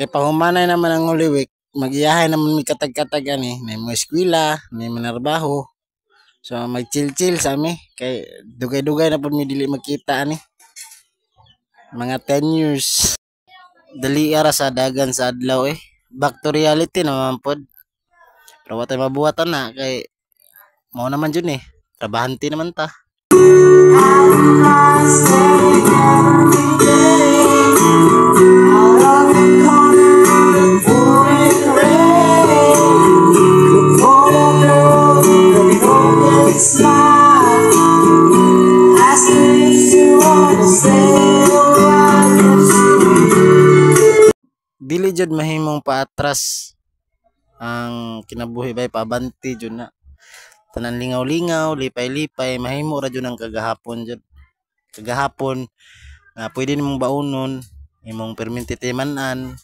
Kay pahumanay naman ang Holy Week, magiyahay naman may katag-katag ani, may mga eskwela, may manarbaho. So mag-chill-chill sa ami kay dugay-dugay na pud mi dili magkita ani. Mga 10 years. Dali ara sa dagan sa adlaw eh. Back to reality naman pod. Pero wa tay mabuhatan na kay mao naman jud eh. Trabahante naman ta. Dili jud mahimong paatras ang kinabuhi bay pabanti jud na. Tanan lingaw-lingaw, lipay-lipay, mahimo ra jud ang kagahapon jud. Kagahapon nga pwede nimong baunon, imong permintitimanan.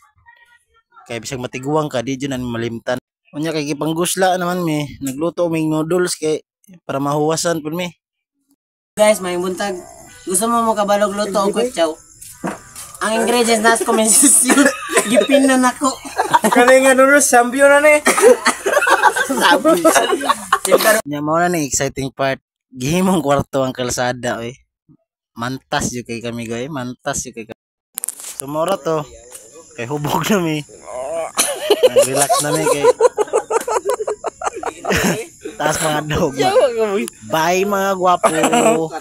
Kay bisag matiguang ka di jud na malimtan. Unya kay gipanggusla naman mi, nagluto mig noodles kay para mahuwasan pud mi. Guys, may buntag. Gusto mo kabalog luto o kutsaw? Ang ingredients nas ko may sisyo. Gipinan ako. Kanay nga noodles, sambyo na ni. Nya mao na ni exciting part. Gihimong kwarto ang kalsada oy. Mantas jud kay kami guys, mantas jud kay kami. Sumora to. Kay hubog na mi. Nag-relax na mi kay. Taas mga dog. Bye mga gwapo.